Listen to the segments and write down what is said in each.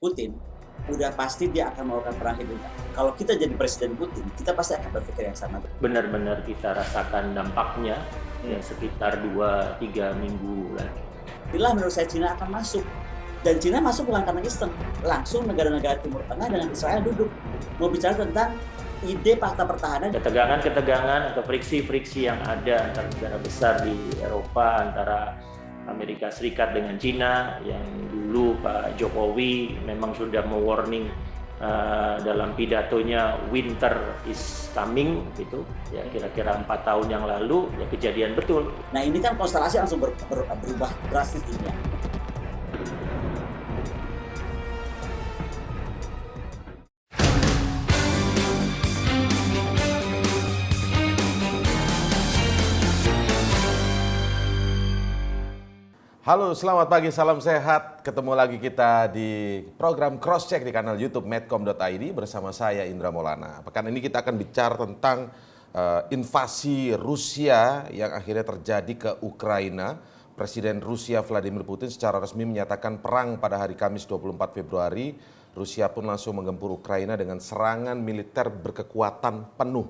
Putin, udah pasti dia akan melakukan perang hidupnya. Kalau kita jadi presiden Putin, kita pasti akan berpikir yang sama. Benar-benar kita rasakan dampaknya ya sekitar 2-3 minggu lagi. Bila menurut saya Cina akan masuk. Dan Cina masuk bukan karena iseng. Langsung negara-negara Timur Tengah dengan Israel duduk. Mau bicara tentang ide fakta pertahanan. Ketegangan-ketegangan atau friksi-friksi yang ada antara negara besar di Eropa, antara Amerika Serikat dengan Cina, yang dulu Pak Jokowi memang sudah mewarning dalam pidatonya winter is coming gitu ya, kira-kira 4 tahun yang lalu ya kejadian betul. Nah ini kan konstelasi langsung berubah drastis dunia. Halo, selamat pagi, salam sehat. Ketemu lagi kita di program Cross Check di kanal YouTube medcom.id bersama saya Indra Maulana. Pekan ini kita akan bicara tentang invasi Rusia yang akhirnya terjadi ke Ukraina. Presiden Rusia Vladimir Putin secara resmi menyatakan perang pada hari Kamis 24 Februari. Rusia pun langsung menggempur Ukraina dengan serangan militer berkekuatan penuh.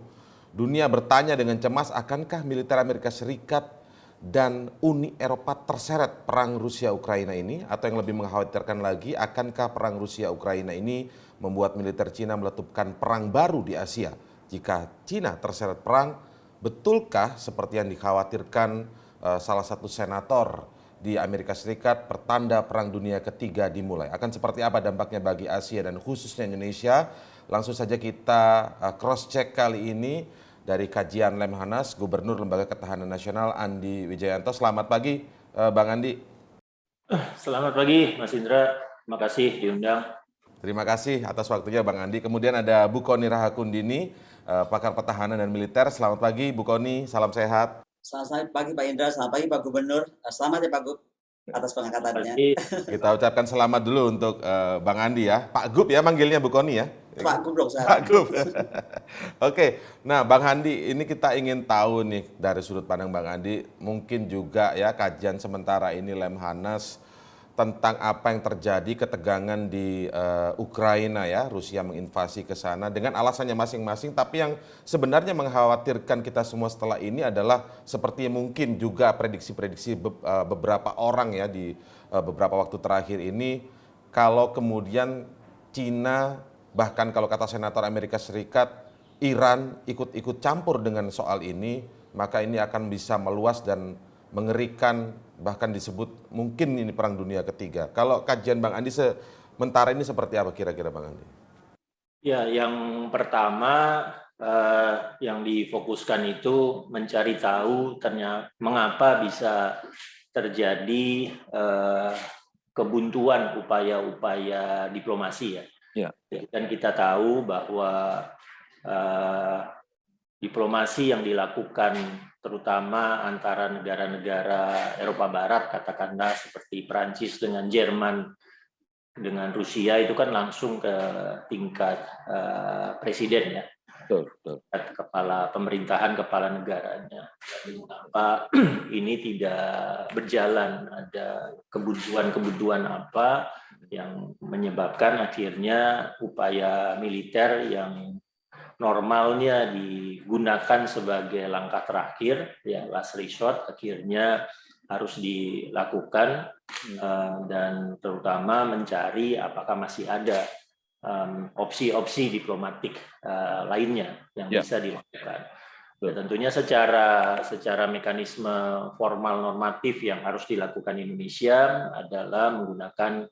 Dunia bertanya dengan cemas, akankah militer Amerika Serikat dan Uni Eropa terseret perang Rusia-Ukraina ini? Atau yang lebih mengkhawatirkan lagi, akankah perang Rusia-Ukraina ini membuat militer Cina meletupkan perang baru di Asia? Jika Cina terseret perang, betulkah seperti yang dikhawatirkan salah satu senator di Amerika Serikat, pertanda perang dunia ketiga dimulai? Akan seperti apa dampaknya bagi Asia dan khususnya Indonesia? Langsung saja kita cross-check kali ini dari kajian Lemhanas, Gubernur Lembaga Ketahanan Nasional Andi Wijayanto. Selamat pagi, Bang Andi. Selamat pagi, Mas Indra. Terima kasih diundang. Terima kasih atas waktunya, Bang Andi. Kemudian ada Bu Kony Rahakundini, pakar pertahanan dan militer. Selamat pagi, Bu Kony. Salam sehat. Selamat pagi Pak Indra, selamat pagi Pak Gubernur. Selamat ya Pak Gub atas pengangkatannya. Kita ucapkan selamat dulu untuk Bang Andi ya. Pak Gub ya manggilnya Bu Kony ya. Pak Gub dong saya. Pak Gub. Oke, nah Bang Andi, ini kita ingin tahu nih dari sudut pandang Bang Andi, mungkin juga ya kajian sementara ini Lemhanas tentang apa yang terjadi ketegangan di Ukraina ya, Rusia menginvasi ke sana dengan alasannya masing-masing, tapi yang sebenarnya mengkhawatirkan kita semua setelah ini adalah seperti mungkin juga prediksi-prediksi beberapa orang ya di beberapa waktu terakhir ini, kalau kemudian Cina, bahkan kalau kata Senator Amerika Serikat, Iran ikut-ikut campur dengan soal ini, maka ini akan bisa meluas dan mengerikan, bahkan disebut mungkin ini perang dunia ketiga. Kalau kajian Bang Andi sementara ini seperti apa kira-kira Bang Andi? Ya, yang pertama yang difokuskan itu mencari tahu ternyata mengapa bisa terjadi kebuntuan upaya-upaya diplomasi ya. Dan kita tahu bahwa diplomasi yang dilakukan terutama antara negara-negara Eropa Barat, katakanlah seperti Prancis dengan Jerman, dengan Rusia itu kan langsung ke tingkat presiden ya. Betul. Kepala pemerintahan, kepala negaranya. Mengapa ini tidak berjalan? Ada kebutuhan-kebutuhan apa yang menyebabkan akhirnya upaya militer yang normalnya digunakan sebagai langkah terakhir, ya last resort, akhirnya harus dilakukan dan terutama mencari apakah masih ada opsi-opsi diplomatik lainnya yang bisa dilakukan. Ya, tentunya secara mekanisme formal normatif yang harus dilakukan Indonesia adalah menggunakan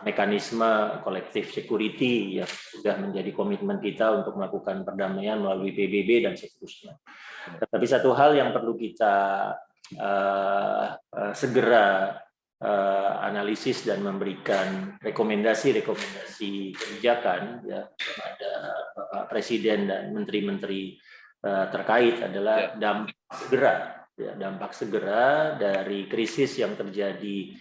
mekanisme collective security yang sudah menjadi komitmen kita untuk melakukan perdamaian melalui PBB dan seterusnya. Tetapi satu hal yang perlu kita segera analisis dan memberikan rekomendasi kebijakan ya kepada Bapak Presiden dan menteri-menteri terkait adalah dampak segera dari krisis yang terjadi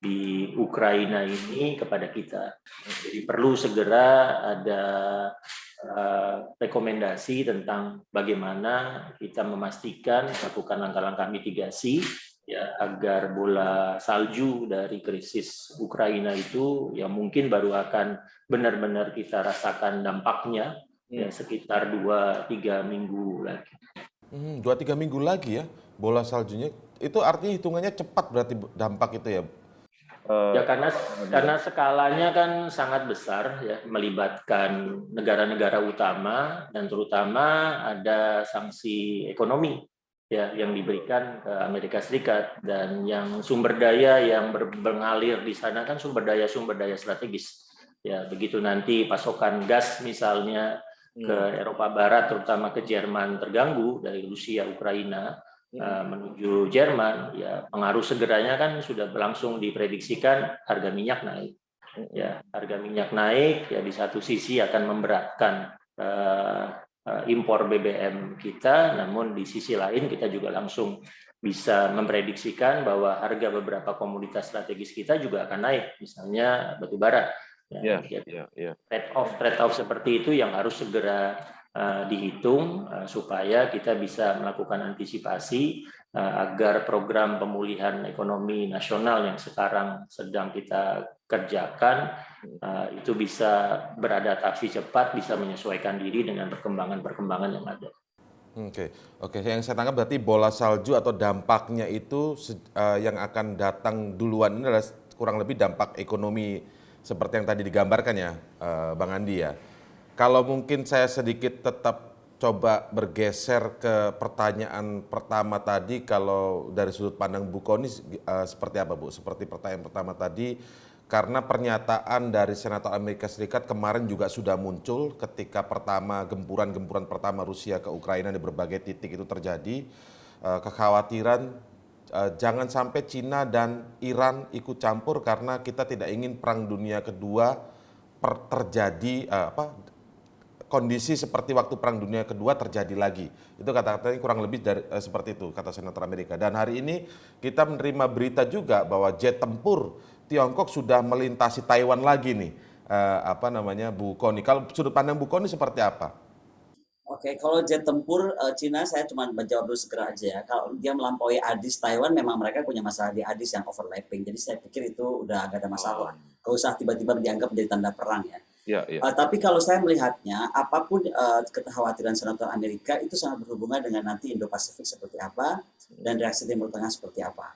di Ukraina ini kepada kita. Jadi perlu segera ada rekomendasi tentang bagaimana kita memastikan melakukan langkah-langkah mitigasi ya agar bola salju dari krisis Ukraina itu ya mungkin baru akan benar-benar kita rasakan dampaknya ya sekitar 2-3 minggu lagi. 2-3 minggu lagi ya bola saljunya. Itu artinya hitungannya cepat berarti dampak itu ya. Ya karena skalanya kan sangat besar ya, melibatkan negara-negara utama dan terutama ada sanksi ekonomi ya yang diberikan ke Amerika Serikat, dan yang sumber daya yang mengalir di sana kan sumber daya strategis. Ya, begitu nanti pasokan gas misalnya ke Eropa Barat terutama ke Jerman terganggu dari Rusia Ukraina menuju Jerman, ya pengaruh segeranya kan sudah berlangsung diprediksikan harga minyak naik. Ya, harga minyak naik ya di satu sisi akan memberatkan impor BBM kita, namun di sisi lain kita juga langsung bisa memprediksikan bahwa harga beberapa komoditas strategis kita juga akan naik, misalnya batu bara. Trade-off seperti itu yang harus segera dihitung supaya kita bisa melakukan antisipasi agar program pemulihan ekonomi nasional yang sekarang sedang kita kerjakan itu bisa beradaptasi cepat, bisa menyesuaikan diri dengan perkembangan yang ada. Oke. Yang saya tangkap berarti bola salju atau dampaknya itu yang akan datang duluan ini adalah kurang lebih dampak ekonomi seperti yang tadi digambarkan ya, Bang Andi ya. Kalau mungkin saya sedikit tetap coba bergeser ke pertanyaan pertama tadi, kalau dari sudut pandang Bu Kony seperti apa Bu? Seperti pertanyaan pertama tadi, karena pernyataan dari Senator Amerika Serikat kemarin juga sudah muncul ketika gempuran pertama Rusia ke Ukraina di berbagai titik itu terjadi, kekhawatiran jangan sampai Cina dan Iran ikut campur karena kita tidak ingin perang dunia kedua terjadi kondisi seperti waktu Perang Dunia Kedua terjadi lagi. Itu kata-katanya kurang lebih seperti itu, kata Senator Amerika. Dan hari ini kita menerima berita juga bahwa jet tempur Tiongkok sudah melintasi Taiwan lagi nih. Bu Kony. Kalau sudut pandang Bu Kony seperti apa? Oke, kalau jet tempur Cina saya cuma menjawab dulu segera aja ya. Kalau dia melampaui ADIS Taiwan, memang mereka punya masalah di ADIS yang overlapping. Jadi saya pikir itu udah agak ada masalah. Nggak usah tiba-tiba dianggap menjadi tanda perang ya. Tapi kalau saya melihatnya, apapun kekhawatiran Senator Amerika itu sangat berhubungan dengan nanti Indo-Pasifik seperti apa dan reaksi Timur Tengah seperti apa.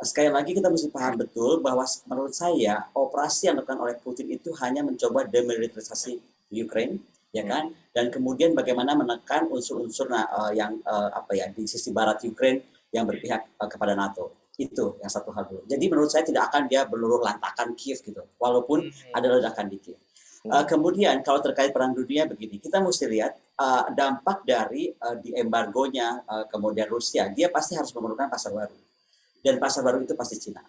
Sekali lagi kita mesti paham betul bahwa menurut saya operasi yang dilakukan oleh Putin itu hanya mencoba demilitarisasi Ukraine, ya kan? Dan kemudian bagaimana menekan unsur-unsur yang di sisi barat Ukraine yang berpihak kepada NATO. Itu yang satu hal dulu. Jadi menurut saya tidak akan dia berluluh lantakan Kiev gitu, walaupun ada ledakan di Kiev. Kemudian kalau terkait perang dunia begini, kita mesti lihat dampak dari di embargonya kemudian Rusia, dia pasti harus memerlukan pasar baru, dan pasar baru itu pasti Cina.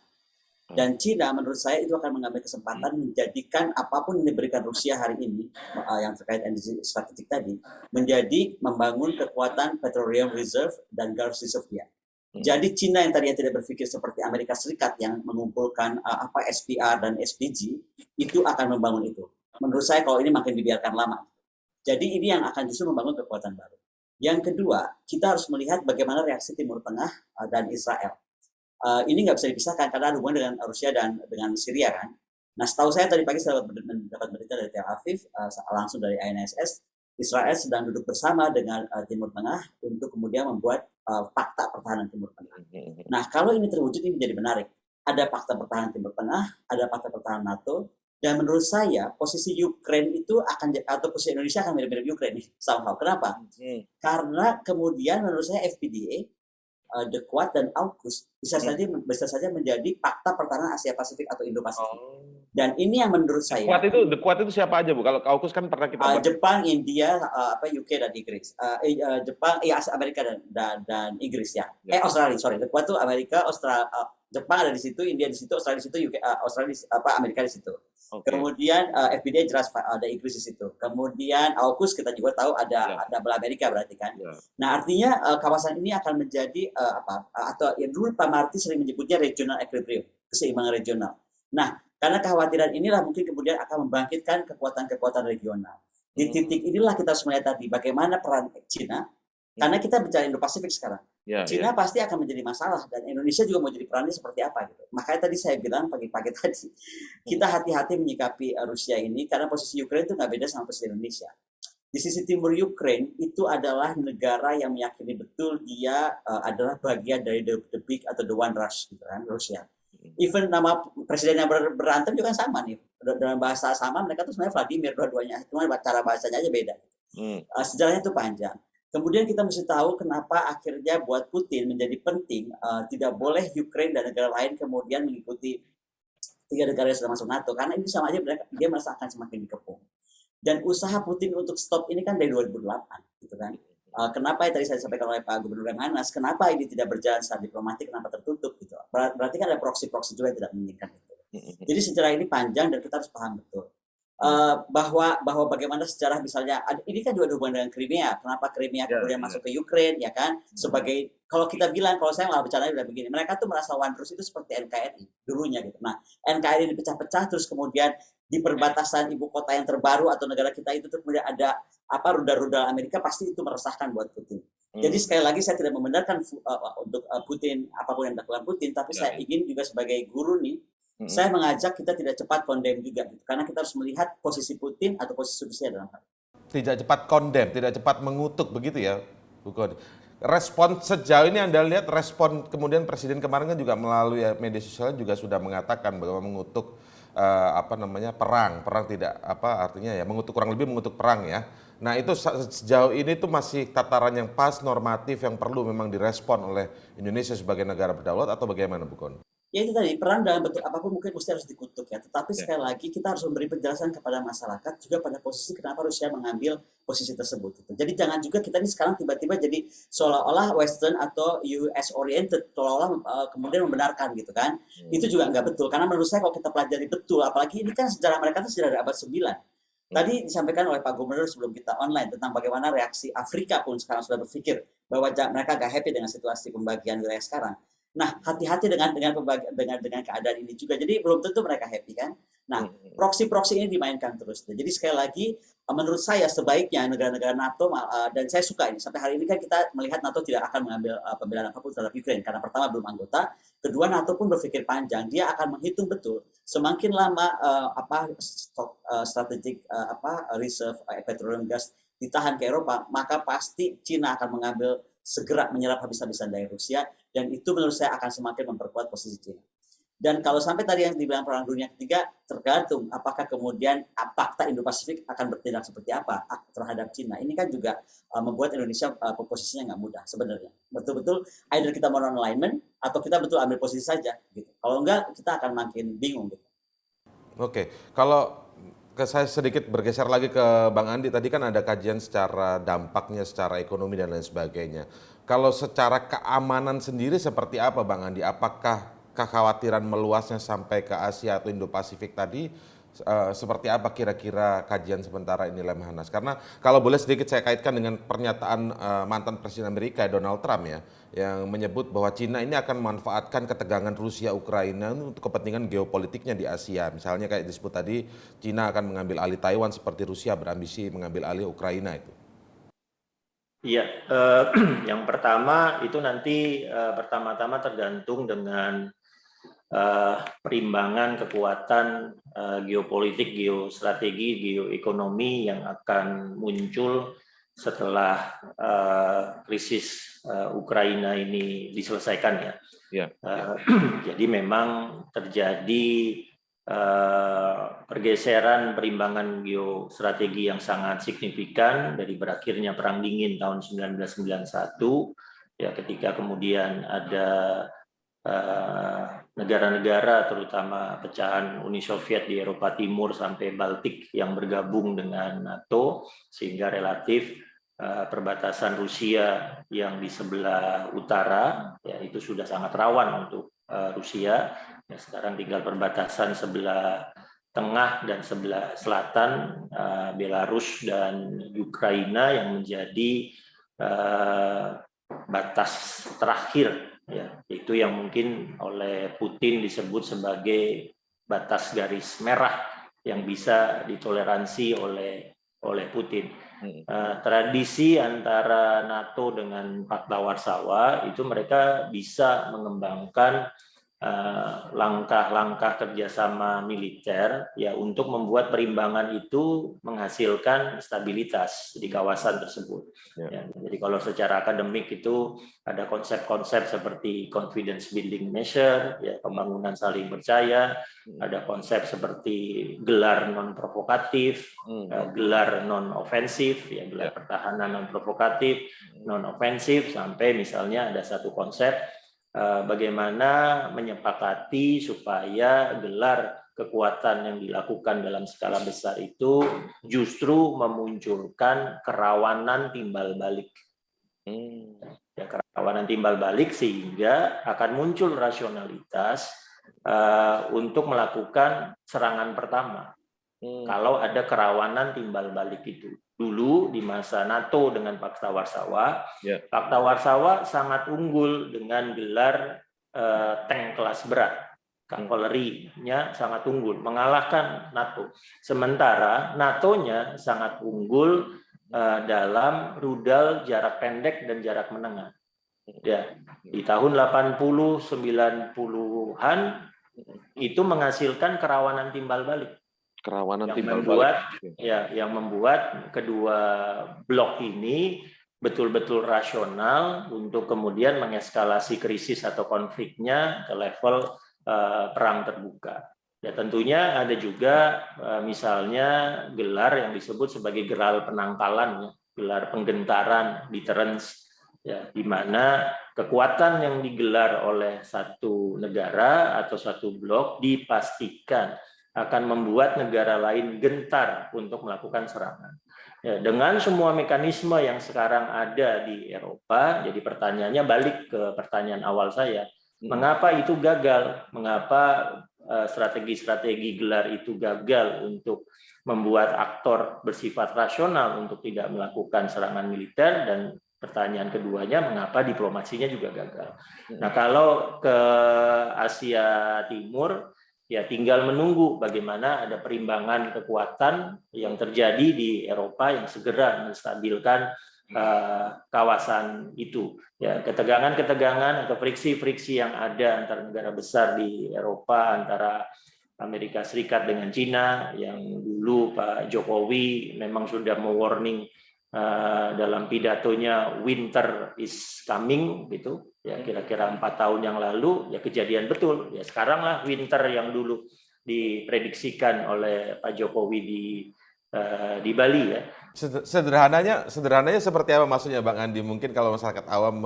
Dan Cina menurut saya itu akan mengambil kesempatan menjadikan apapun yang diberikan Rusia hari ini yang terkait energi strategik tadi menjadi membangun kekuatan petroleum reserve dan gas reserve dia. Jadi Cina yang tadinya tidak berpikir seperti Amerika Serikat yang mengumpulkan SPR dan SPG itu akan membangun itu. Menurut saya kalau ini makin dibiarkan lama. Jadi ini yang akan justru membangun kekuatan baru. Yang kedua, kita harus melihat bagaimana reaksi Timur Tengah dan Israel. Ini nggak bisa dipisahkan karena ada hubungan dengan Rusia dan dengan Syria kan. Nah, setahu saya tadi pagi saya mendapat berita dari Tel Aviv langsung dari INSS, Israel sedang duduk bersama dengan Timur Tengah untuk kemudian membuat fakta pertahanan Timur Tengah. Nah, kalau ini terwujud ini menjadi menarik. Ada fakta pertahanan Timur Tengah, ada fakta pertahanan NATO, dan menurut saya posisi Ukraine itu atau posisi Indonesia akan mirip-mirip Ukraine nih somehow. Kenapa? Karena kemudian menurut saya FPDA, The Quad dan AUKUS bisa saja menjadi fakta pertahanan Asia Pasifik atau Indo Pasifik. Dan ini yang menurut saya. The Quad itu siapa aja Bu? Kalau AUKUS kan pernah kita Jepang, India, UK dan Inggris. Jepang, Amerika dan Inggris ya. Australia, sorry. The Quad itu Amerika, Australia, Jepang ada di situ, India di situ, Australia di situ, UK, Australia Amerika di situ. Kemudian FPDA jelas ada Inggris di situ. Kemudian AUKUS kita juga tahu ada Amerika berarti kan. Nah, artinya kawasan ini akan menjadi atau ya dulu Pak Marty sering menyebutnya regional equilibrium, keseimbangan regional. Nah, karena kekhawatiran inilah mungkin kemudian akan membangkitkan kekuatan-kekuatan regional. Di titik inilah kita harus melihat tadi bagaimana peran Cina, karena kita bicara Indo-Pasifik sekarang. Cina pasti akan menjadi masalah dan Indonesia juga mau jadi perannya seperti apa gitu. Makanya tadi saya bilang pagi-pagi tadi kita hati-hati menyikapi Rusia ini karena posisi Ukraina itu nggak beda sama posisi Indonesia. Di sisi timur Ukraine itu adalah negara yang meyakini betul dia adalah bagian dari the big atau the one Rush gitu kan, Rusia. Even nama presiden yang berantem juga sama nih, dalam bahasa sama mereka tuh sebenarnya Vladimir dua-duanya, cuma cara bahasanya aja beda. Sejarahnya itu panjang. Kemudian kita mesti tahu kenapa akhirnya buat Putin menjadi penting tidak boleh Ukraine dan negara lain kemudian mengikuti 3 negara yang sudah masuk NATO, karena ini sama aja dia merasa akan semakin dikepung. Dan usaha Putin untuk stop ini kan dari 2008, gitu kan. Kenapa yang tadi saya sampaikan oleh Pak Gubernur Anas, kenapa ini tidak berjalan secara diplomatik, kenapa tertutup gitu. Berarti kan ada proksi-proksi juga yang tidak menginginkan itu. Jadi sejarah ini panjang dan kita harus paham betul. Bahwa bagaimana sejarah misalnya ini kan juga ada hubungan dengan Crimea. Kenapa Crimea kemudian masuk ke Ukraine ya kan? Sebagai kalau kita bilang kalau saya malah bercanda udah begini, mereka tuh merasa One Rus itu seperti NKRI dulunya gitu. Nah, NKRI dipecah-pecah terus kemudian di perbatasan ibu kota yang terbaru atau negara kita itu kemudian ada rudal-rudal Amerika, pasti itu meresahkan buat Putin. Jadi sekali lagi saya tidak membenarkan untuk Putin apapun yang dilakukan Putin, tapi saya ingin juga sebagai guru nih saya mengajak kita tidak cepat condemn juga, gitu. Karena kita harus melihat posisi Putin atau posisi Rusia dalam hal. Tidak cepat condemn, tidak cepat mengutuk begitu ya, Bu Kony. Respon sejauh ini Anda lihat respon kemudian Presiden kemarin kan juga melalui media sosial juga sudah mengatakan bahwa mengutuk perang tidak artinya ya mengutuk kurang lebih mengutuk perang ya. Nah itu sejauh ini tuh masih tataran yang pas normatif yang perlu memang direspon oleh Indonesia sebagai negara berdaulat atau bagaimana Bu Kony? Ya itu tadi, perang dalam bentuk apapun mungkin mesti harus dikutuk ya. Tetapi sekali lagi kita harus memberi penjelasan kepada masyarakat juga pada posisi kenapa Rusia mengambil posisi tersebut. Gitu. Jadi jangan juga kita ini sekarang tiba-tiba jadi seolah-olah Western atau US oriented, seolah-olah kemudian membenarkan gitu kan. Itu juga nggak betul. Karena menurut saya kalau kita pelajari betul, apalagi ini kan sejarah mereka itu sudah dari abad 9. Tadi disampaikan oleh Pak Gubernur sebelum kita online tentang bagaimana reaksi Afrika pun sekarang sudah berpikir bahwa mereka agak happy dengan situasi pembagian wilayah sekarang. Nah, hati-hati dengan keadaan ini juga. Jadi belum tentu mereka happy kan. Nah, proksi-proksi ini dimainkan terus. Jadi sekali lagi, menurut saya sebaiknya negara-negara NATO dan saya suka ini sampai hari ini kan kita melihat NATO tidak akan mengambil pembelaan apapun terhadap Ukraine karena pertama belum anggota, kedua NATO pun berpikir panjang. Dia akan menghitung betul semakin lama stok strategik reserve petroleum gas ditahan ke Eropa, maka pasti Cina akan mengambil segera menyerap habis-habisan dari Rusia. Dan itu menurut saya akan semakin memperkuat posisi Cina. Dan kalau sampai tadi yang dibilang Perang Dunia Ketiga, tergantung apakah kemudian fakta Indo-Pasifik akan bertindak seperti apa terhadap Cina. Ini kan juga membuat Indonesia posisinya nggak mudah sebenarnya. Betul-betul either kita mau non-alignment atau kita betul ambil posisi saja. Gitu. Kalau enggak, kita akan makin bingung. Gitu. Oke, kalau saya sedikit bergeser lagi ke Bang Andi, tadi kan ada kajian secara dampaknya, secara ekonomi dan lain sebagainya. Kalau secara keamanan sendiri seperti apa Bang Andi? Apakah kekhawatiran meluasnya sampai ke Asia atau Indo-Pasifik tadi seperti apa kira-kira kajian sementara ini Lemhanas? Karena kalau boleh sedikit saya kaitkan dengan pernyataan mantan Presiden Amerika Donald Trump ya, yang menyebut bahwa Cina ini akan memanfaatkan ketegangan Rusia-Ukraina untuk kepentingan geopolitiknya di Asia. Misalnya kayak disebut tadi, Cina akan mengambil alih Taiwan seperti Rusia berambisi mengambil alih Ukraina itu. Iya, yang pertama itu nanti pertama-tama tergantung dengan perimbangan kekuatan geopolitik, geostrategi, geoekonomi yang akan muncul setelah krisis Ukraina ini diselesaikan ya. Jadi memang terjadi pergeseran perimbangan geostrategi yang sangat signifikan dari berakhirnya Perang Dingin tahun 1991 ya, ketika kemudian ada negara-negara terutama pecahan Uni Soviet di Eropa Timur sampai Baltik yang bergabung dengan NATO, sehingga relatif perbatasan Rusia yang di sebelah utara ya itu sudah sangat rawan untuk Rusia. Ya, sekarang tinggal perbatasan sebelah tengah dan sebelah selatan Belarus dan Ukraina yang menjadi batas terakhir ya, itu yang mungkin oleh Putin disebut sebagai batas garis merah yang bisa ditoleransi oleh Putin. tradisi antara NATO dengan Fakta Warsawa itu mereka bisa mengembangkan langkah-langkah kerjasama militer ya untuk membuat perimbangan itu menghasilkan stabilitas di kawasan tersebut. Ya, jadi kalau secara akademik itu ada konsep-konsep seperti confidence building measure, ya, pembangunan saling percaya, ada konsep seperti gelar non provokatif, gelar non ofensif, ya, gelar pertahanan non provokatif, non ofensif, sampai misalnya ada satu konsep bagaimana menyepakati supaya gelar kekuatan yang dilakukan dalam skala besar itu justru memunculkan kerawanan timbal balik. Ya, kerawanan timbal balik sehingga akan muncul rasionalitas untuk melakukan serangan pertama. Kalau ada kerawanan timbal balik itu. Dulu di masa NATO dengan Fakta Warsawa, Fakta Warsawa sangat unggul dengan gelar tank kelas berat. Kavaleri-nya sangat unggul, mengalahkan NATO. Sementara NATO-nya sangat unggul dalam rudal jarak pendek dan jarak menengah. Ya, di tahun 80 90-an itu menghasilkan kerawanan timbal balik. Yang membuat kedua blok ini betul-betul rasional untuk kemudian mengeskalasi krisis atau konfliknya ke level perang terbuka. Ya, tentunya ada juga misalnya gelar yang disebut sebagai gelar penangkalan, ya, gelar penggentaran, deterrence, ya, di mana kekuatan yang digelar oleh satu negara atau satu blok dipastikan akan membuat negara lain gentar untuk melakukan serangan. Ya, dengan semua mekanisme yang sekarang ada di Eropa, jadi pertanyaannya balik ke pertanyaan awal saya, mengapa itu gagal? Mengapa strategi-strategi gelar itu gagal untuk membuat aktor bersifat rasional untuk tidak melakukan serangan militer? Dan pertanyaan keduanya, mengapa diplomasinya juga gagal? Nah, kalau ke Asia Timur, ya tinggal menunggu bagaimana ada perimbangan kekuatan yang terjadi di Eropa yang segera menstabilkan kawasan itu. Ya, ketegangan-ketegangan atau friksi-friksi yang ada antara negara besar di Eropa, antara Amerika Serikat dengan Cina, yang dulu Pak Jokowi memang sudah mewarning dalam pidatonya winter is coming gitu, ya kira-kira 4 tahun yang lalu, ya kejadian betul. Ya sekarang lah winter yang dulu diprediksikan oleh Pak Jokowi di Bali, ya. Sederhananya seperti apa maksudnya Bang Andi? Mungkin kalau masyarakat awam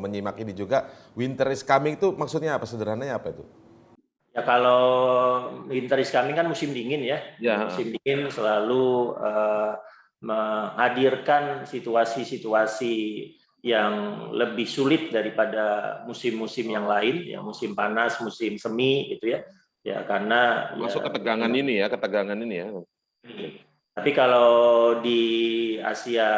menyimak ini juga, winter is coming itu maksudnya apa? Sederhananya apa itu? Ya kalau winter is coming kan musim dingin, ya. Musim dingin selalu menghadirkan situasi-situasi yang lebih sulit daripada musim-musim yang lain, ya musim panas, musim semi, gitu ya. Ya karena masuk ketegangan ini ya. Tapi kalau di Asia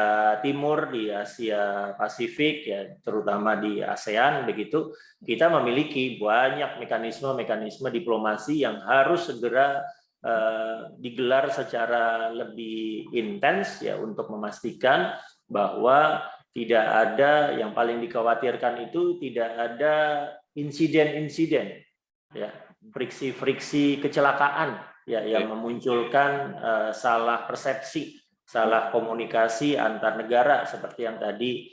Timur, di Asia Pasifik, ya terutama di ASEAN begitu, kita memiliki banyak mekanisme-mekanisme diplomasi yang harus segera digelar secara lebih intens, ya untuk memastikan bahwa tidak ada, yang paling dikhawatirkan itu tidak ada insiden-insiden, ya friksi-friksi kecelakaan, ya yang memunculkan salah persepsi, salah komunikasi antar negara seperti yang tadi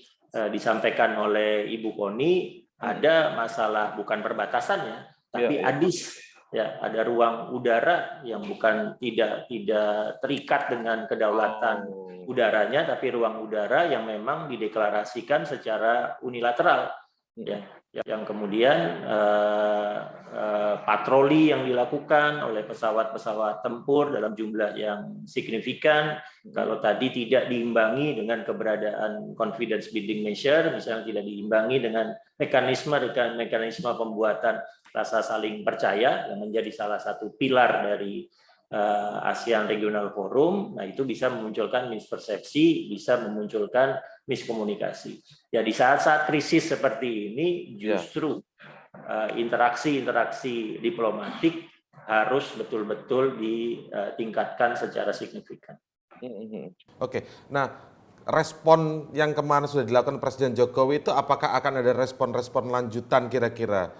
disampaikan oleh Ibu Koni. Ada masalah bukan perbatasannya, tapi ADIS. Ya, ada ruang udara yang bukan tidak terikat dengan kedaulatan udaranya, tapi ruang udara yang memang dideklarasikan secara unilateral, ya, yang kemudian patroli yang dilakukan oleh pesawat-pesawat tempur dalam jumlah yang signifikan. Kalau tadi tidak diimbangi dengan keberadaan confidence building measure, misalnya tidak diimbangi dengan mekanisme pembuatan rasa saling percaya yang menjadi salah satu pilar dari ASEAN Regional Forum, nah itu bisa memunculkan mispersepsi, bisa memunculkan miskomunikasi. Ya di saat-saat krisis seperti ini justru interaksi-interaksi diplomatik harus betul-betul ditingkatkan secara signifikan. Oke, nah respon yang kemarin sudah dilakukan Presiden Jokowi itu apakah akan ada respon-respon lanjutan kira-kira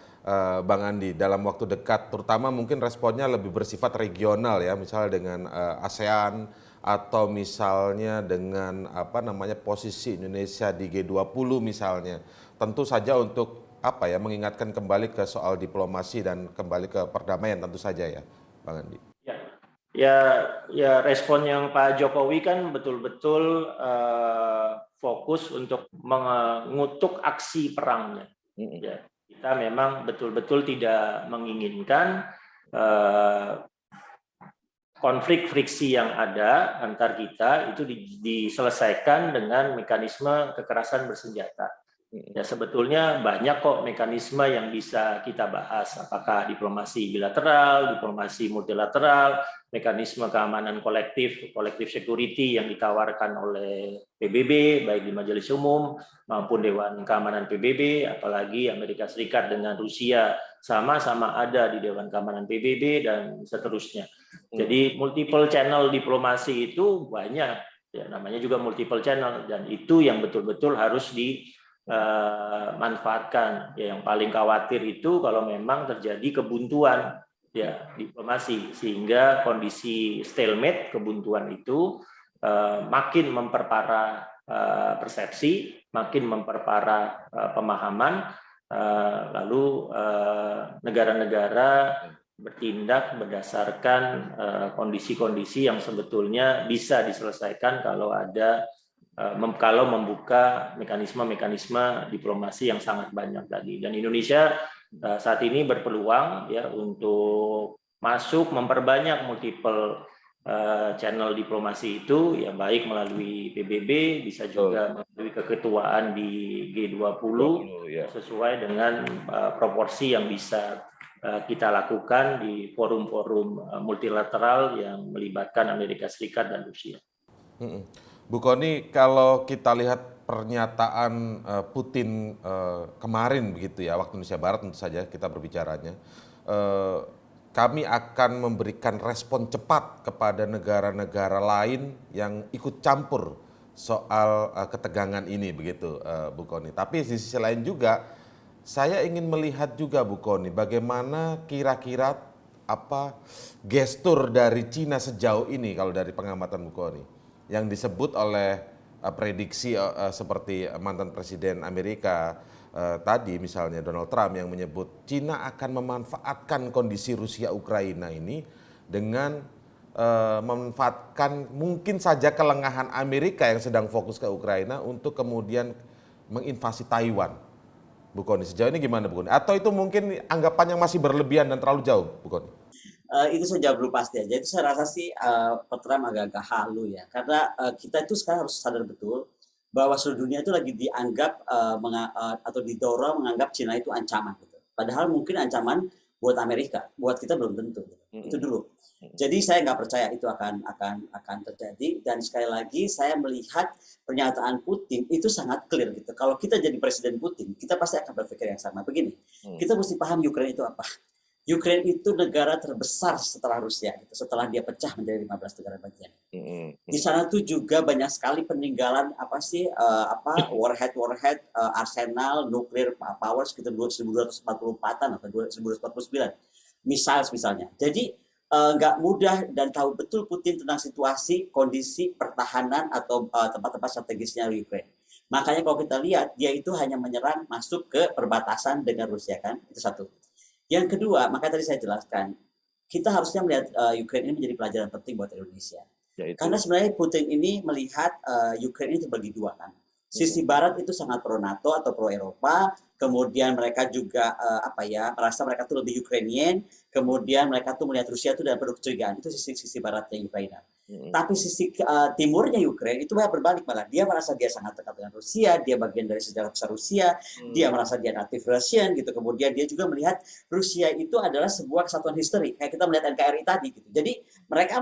Bang Andi dalam waktu dekat, terutama mungkin responnya lebih bersifat regional ya, misalnya dengan ASEAN atau misalnya dengan apa namanya posisi Indonesia di G20 misalnya, tentu saja untuk apa ya mengingatkan kembali ke soal diplomasi dan kembali ke perdamaian tentu saja ya, Bang Andi. Ya, ya, ya respon yang Pak Jokowi kan betul-betul fokus untuk mengutuk aksi perangnya. Ya, kita memang betul-betul tidak menginginkan konflik friksi yang ada antar kita itu diselesaikan dengan mekanisme kekerasan bersenjata. Ya sebetulnya banyak kok mekanisme yang bisa kita bahas, apakah diplomasi bilateral, diplomasi multilateral, mekanisme keamanan kolektif security yang ditawarkan oleh PBB baik di Majelis Umum maupun Dewan Keamanan PBB, apalagi Amerika Serikat dengan Rusia sama-sama ada di Dewan Keamanan PBB dan seterusnya. Jadi multiple channel diplomasi itu banyak, ya namanya juga multiple channel, dan itu yang betul-betul harus dimanfaatkan. Ya, yang paling khawatir itu kalau memang terjadi kebuntuan ya diplomasi, sehingga kondisi stalemate, kebuntuan itu makin memperparah persepsi, makin memperparah pemahaman, lalu negara-negara bertindak berdasarkan kondisi-kondisi yang sebetulnya bisa diselesaikan kalau membuka mekanisme-mekanisme diplomasi yang sangat banyak tadi. Dan Indonesia saat ini berpeluang ya untuk masuk memperbanyak multiple channel diplomasi itu, ya baik melalui PBB, bisa juga melalui keketuaan di G20 sesuai dengan proporsi yang bisa kita lakukan di forum-forum multilateral yang melibatkan Amerika Serikat dan Rusia. Bu Kony, kalau kita lihat pernyataan Putin kemarin begitu ya, waktu Indonesia Barat tentu saja kita berbicaranya, kami akan memberikan respon cepat kepada negara-negara lain yang ikut campur soal ketegangan ini begitu, Bu Kony. Tapi di sisi lain juga saya ingin melihat juga Bu Kony, bagaimana kira-kira apa gestur dari Cina sejauh ini kalau dari pengamatan Bu Kony, yang disebut oleh prediksi seperti mantan Presiden Amerika tadi misalnya Donald Trump yang menyebut Cina akan memanfaatkan kondisi Rusia Ukraina ini dengan memanfaatkan mungkin saja kelengahan Amerika yang sedang fokus ke Ukraina untuk kemudian menginvasi Taiwan. Bu Kony, sejauh ini gimana Bu Kony? Atau itu mungkin anggapan yang masih berlebihan dan terlalu jauh, Bu Kony? Itu saya jawab dulu pasti aja. Itu saya rasa sih Pak Trump agak-agak halu ya. Karena kita itu sekarang harus sadar betul bahwa seluruh dunia itu lagi dianggap atau didorong menganggap Cina itu ancaman. Gitu. Padahal mungkin ancaman buat Amerika, buat kita belum tentu. Gitu. Itu dulu. Jadi saya nggak percaya itu akan terjadi, dan sekali lagi saya melihat pernyataan Putin itu sangat clear gitu. Kalau kita jadi Presiden Putin, kita pasti akan berpikir yang sama. Begini, kita mesti paham Ukraina itu apa. Ukraina itu negara terbesar setelah Rusia, gitu, setelah dia pecah menjadi 15 negara bagian. Di sana tuh juga banyak sekali peninggalan warhead, arsenal, nuklir power sekitar 1244-an atau 1249, misalnya. Jadi nggak mudah, dan tahu betul Putin tentang situasi, kondisi pertahanan atau tempat-tempat strategisnya Ukraina. Makanya kalau kita lihat, dia itu hanya menyerang masuk ke perbatasan dengan Rusia kan, itu satu. Yang kedua, makanya tadi saya jelaskan, kita harusnya melihat Ukraina ini menjadi pelajaran penting buat Indonesia. Karena sebenarnya Putin ini melihat Ukraina ini terbagi dua kan. Sisi Barat itu sangat pro NATO atau pro Eropa, kemudian mereka juga merasa mereka tuh lebih Ukrainian, kemudian mereka tuh melihat Rusia itu dalam penuh kecurigaan. Itu sisi baratnya Ukraina. Tapi sisi timurnya Ukraina itu berbalik, malah dia merasa dia sangat dekat dengan Rusia, dia bagian dari sejarah besar Rusia, dia merasa dia native Russian gitu. Kemudian dia juga melihat Rusia itu adalah sebuah kesatuan histori, kayak kita melihat NKRI tadi gitu. Jadi mereka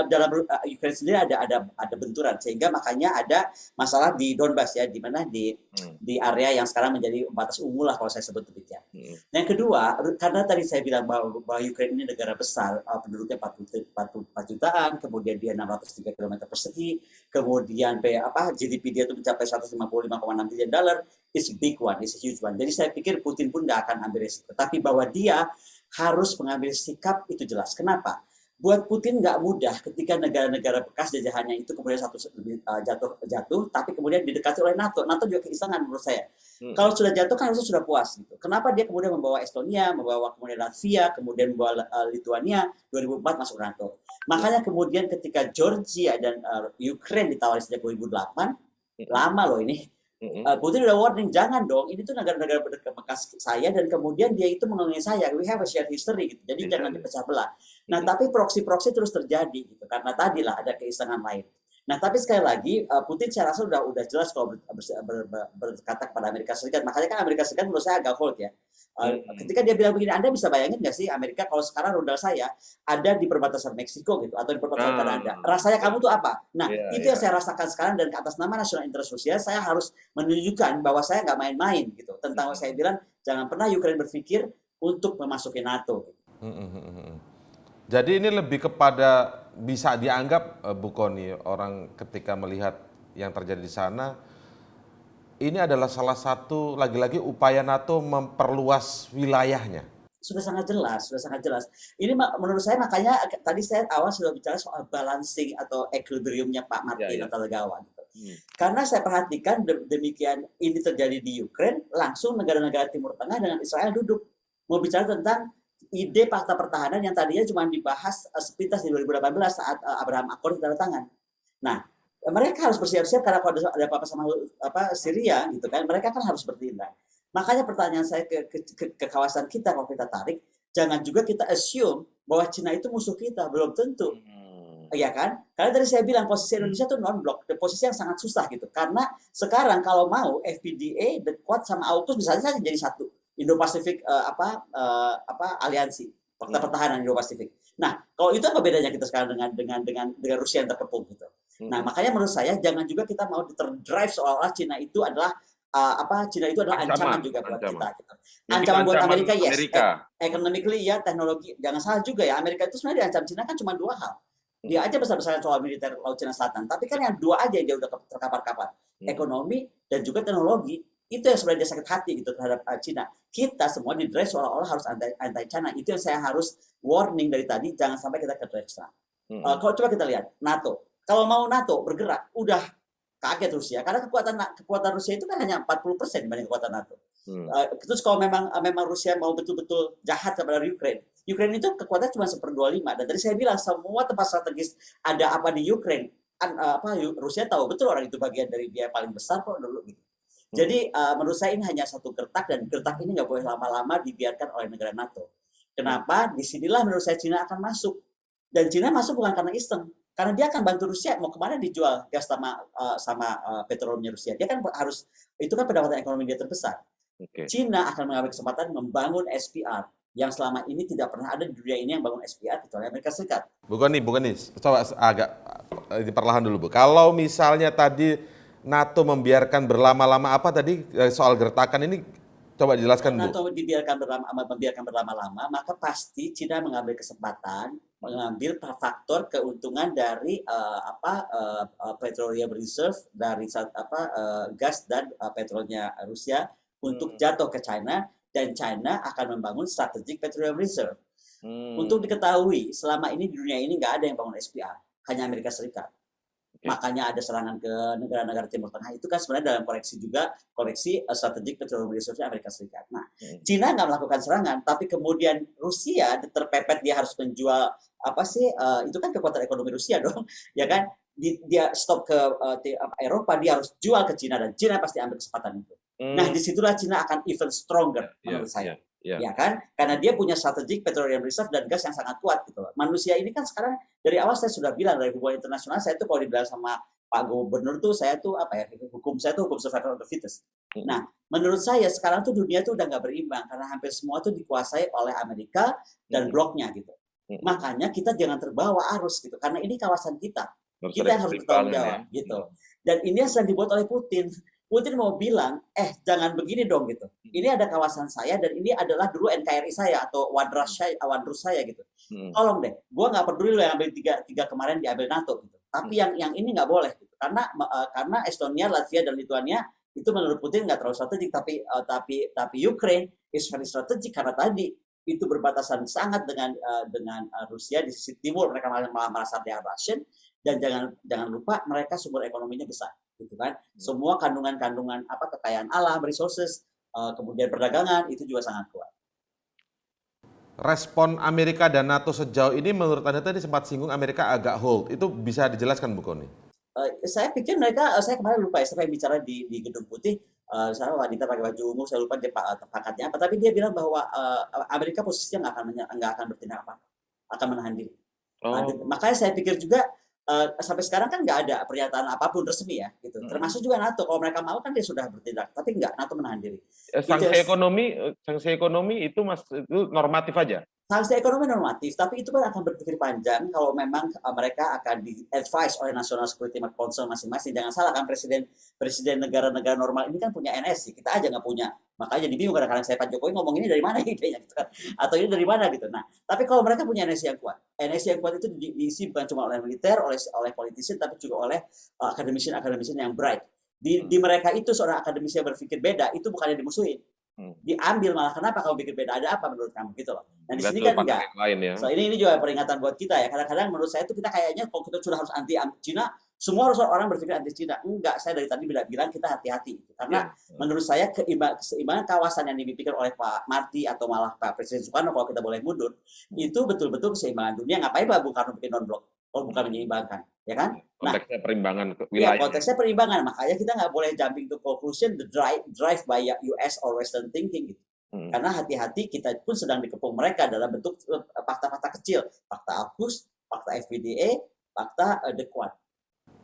dalam Ukraina sendiri ada benturan, sehingga makanya ada masalah di Donbas ya, di mana di area yang sekarang menjadi batas ungu lah kalau saya sebut demikian. Yang kedua, karena tadi saya bilang bahwa Ukraina ini negara besar, penduduknya 44 jutaan, kemudian kemudian dia 603 km persegi, kemudian GDP dia itu mencapai 155,6 billion dollar, it's a big one, it's a huge one. Jadi saya pikir Putin pun nggak akan ambil risiko. Tapi bahwa dia harus mengambil sikap itu jelas. Kenapa? Buat Putin nggak mudah ketika negara-negara bekas jajahannya itu kemudian jatuh, tapi kemudian didekati oleh NATO. NATO juga keisengan menurut saya. Kalau sudah jatuh kan harusnya sudah puas. Gitu. Kenapa dia kemudian membawa Estonia, membawa kemudian Latvia, kemudian membawa Lithuania 2004 masuk NATO. Makanya kemudian ketika Georgia dan Ukraine ditawari sejak 2008, lama loh ini. Putin udah warning, jangan dong, ini tuh negara-negara bekas saya dan kemudian dia itu mengenai saya, we have a shared history gitu, jadi jangan dipecah belah. Nah tapi proksi-proksi terus terjadi gitu, karena tadilah ada keisengan lain. Nah tapi sekali lagi Putin saya rasa udah jelas kalau berkata kepada Amerika Serikat, makanya kan Amerika Serikat menurut saya agak hold ya. Ketika dia bilang begini, Anda bisa bayangin nggak sih Amerika kalau sekarang rudal saya ada di perbatasan Meksiko gitu atau di perbatasan Kanada, rasanya kamu tuh apa? Nah itu yang saya rasakan sekarang dan atas nama nasional interest Rusia saya harus menunjukkan bahwa saya nggak main-main gitu tentang saya bilang jangan pernah Ukraina berpikir untuk memasuki NATO. Jadi ini lebih kepada bisa dianggap Bu Kony, orang ketika melihat yang terjadi di sana, ini adalah salah satu lagi-lagi upaya NATO memperluas wilayahnya. Sudah sangat jelas. Ini menurut saya makanya tadi saya awal sudah bicara soal balancing atau equilibriumnya Pak Martin atau Legawa. Gitu. Karena saya perhatikan demikian ini terjadi di Ukraine, langsung negara-negara Timur Tengah dengan Israel duduk mau bicara tentang ide fakta pertahanan yang tadinya cuma dibahas sepintas di 2018 saat Abraham Accord ditandatangan. Nah, mereka harus bersiap-siap karena kalau ada apa-apa sama Syria gitu kan, mereka kan harus bertindak. Makanya pertanyaan saya ke kawasan kita kalau kita tarik, jangan juga kita assume bahwa Cina itu musuh kita, belum tentu. Iya kan? Karena tadi saya bilang posisi Indonesia itu non-blok, posisi yang sangat susah gitu. Karena sekarang kalau mau FPDA, The Quad sama AUKUS misalnya saja jadi satu. Indo-Pasifik aliansi fakta pertahanan Indo-Pasifik. Nah, kalau itu apa bedanya kita sekarang dengan Rusia yang terkepung gitu. Nah, makanya menurut saya jangan juga kita mau terdrive seolah-olah Cina itu adalah ancaman juga buat kita. Gitu. Ancaman buat Amerika, yes. Economically ya, teknologi. Jangan salah juga ya, Amerika itu sebenarnya diancam Cina kan cuma dua hal. Dia aja besar-besaran soal militer Laut Cina Selatan, tapi kan yang dua aja yang dia udah terkapar-kapar. Ekonomi dan juga teknologi. Itu yang sebenarnya dia sakit hati gitu terhadap Cina. Kita semua di drive seolah-olah harus anti China. Itu yang saya harus warning dari tadi, jangan sampai kita ke drive sana. Kalau coba kita lihat NATO. Kalau mau NATO bergerak, udah kaget Rusia. Karena kekuatan Rusia itu kan hanya 40% dibanding kekuatan NATO. Terus kalau memang Rusia mau betul-betul jahat kepada Ukraine itu kekuatan cuma 1/25. Dan tadi saya bilang semua tempat strategis ada apa di Ukraine. Rusia tahu betul orang itu bagian dari dia paling besar kok dulu gitu. Jadi menurut saya ini hanya satu gertak dan gertak ini nggak boleh lama-lama dibiarkan oleh negara NATO. Kenapa? Disinilah menurut saya Cina akan masuk. Dan Cina masuk bukan karena iseng, karena dia akan bantu Rusia mau kemana dijual gas sama petrolnya Rusia. Dia kan harus itu kan pendapatan ekonomi dia terbesar. Cina akan mengambil kesempatan membangun SPR yang selama ini tidak pernah ada di dunia ini yang bangun SPR kecuali Amerika Serikat. Bukan nih, coba agak diperlahan dulu Bu. Kalau misalnya tadi NATO membiarkan berlama-lama apa tadi soal gertakan ini coba jelaskan Bu. NATO membiarkan berlama-lama, maka pasti Cina mengambil kesempatan mengambil faktor keuntungan dari petroleum reserve dari gas dan petrolnya Rusia untuk jatuh ke China dan China akan membangun strategic petroleum reserve. Untuk diketahui selama ini di dunia ini nggak ada yang bangun SPR, hanya Amerika Serikat. Makanya ada serangan ke negara-negara Timur Tengah itu kan sebenarnya dalam koreksi strategik petroleum reserve Amerika Serikat. Nah, Cina nggak melakukan serangan, tapi kemudian Rusia terpepet dia harus menjual itu kan kekuatan ekonomi Rusia dong, ya kan? Dia stop ke Eropa, dia harus jual ke Cina dan Cina pasti ambil kesempatan itu. Nah, disitulah Cina akan even stronger menurut saya. Ya kan? Karena dia punya strategik petroleum reserve dan gas yang sangat kuat gitu. Manusia ini kan sekarang dari awal saya sudah bilang dari hubungan internasional saya tuh kalau dibilang sama Pak Gubernur tuh saya tuh hukum saya tuh hukum survival of the fittest. Nah, menurut saya sekarang tuh dunia tuh udah nggak berimbang karena hampir semua tuh dikuasai oleh Amerika dan bloknya gitu. Makanya kita jangan terbawa arus gitu karena ini kawasan kita. Kita harus bertanggung jawab gitu. Dan ini yang sedang dibuat oleh Putin. Putin mau bilang, jangan begini dong gitu. Ini ada kawasan saya dan ini adalah dulu NKRI saya atau Wadrus saya gitu. Tolong deh, gue nggak peduli lo yang ambil tiga kemarin diambil NATO gitu. Tapi yang ini nggak boleh gitu. Karena Estonia, Latvia dan Lithuania itu menurut Putin nggak terlalu strategik, tapi Ukraine is very strategik karena tadi itu berbatasan sangat dengan Rusia di sisi timur, mereka malah merasa they are Russian, dan jangan lupa mereka sumber ekonominya besar gitu kan. Semua kandungan kekayaan alam, resources, kemudian perdagangan itu juga sangat kuat. Respon Amerika dan NATO sejauh ini menurut Anda tadi sempat singgung Amerika agak hold. Itu bisa dijelaskan Bu Kony? Saya pikir mereka, saya kemarin lupa ya, saya bicara di Gedung Putih, saya wanita pakai baju ungu, saya lupa dia pangkatnya apa, tapi dia bilang bahwa Amerika posisinya nggak akan bertindak apa, akan menahan diri. Makanya saya pikir juga sampai sekarang kan nggak ada pernyataan apapun resmi ya, gitu. Termasuk juga NATO, kalau mereka mau kan dia sudah bertindak, tapi nggak, NATO menahan diri. Sanksi ekonomi itu normatif aja. Sanksi ekonomi normatif, tapi itu kan akan berpikir panjang kalau memang mereka akan di-advise oleh National Security Council masing-masing. Jangan salah kan, presiden negara-negara normal ini kan punya NSC, kita aja nggak punya. Makanya jadi bingung kadang-kadang saya Pak Jokowi ngomong ini dari mana idenya gitu kan. Atau ini dari mana gitu. Nah, tapi kalau mereka punya NSC yang kuat. NSC yang kuat itu diisi bukan cuma oleh militer, oleh politisi, tapi juga oleh akademisi yang bright. Di mereka itu seorang akademisi yang berpikir beda, itu bukannya dimusuhin. Diambil malah, kenapa kamu pikir beda, ada apa menurut kamu gitu loh. Nah di sini kan enggak. Ya. So ini juga peringatan buat kita ya. Kadang-kadang menurut saya itu kita kayaknya kalau kita sudah harus anti Cina, semua harus orang berpikir anti Cina. Enggak, saya dari tadi bilang kita hati-hati. Karena menurut saya keseimbangan kawasan yang dipikirkan oleh Pak Marty atau malah Pak Presiden Soekarno, kalau kita boleh mundur, itu betul-betul keseimbangan dunia. Ngapain Pak Bung Karno bikin non-blok? Kalau bukan menyeimbangkan, ya kan? Konteksnya perimbangan wilayah. Ya, konteksnya perimbangan. Makanya kita nggak boleh jumping to conclusion, the drive by US or Western thinking gitu. Karena hati-hati kita pun sedang dikepung mereka dalam bentuk fakta-fakta kecil, fakta AUKUS, fakta FPDA, fakta The Quad.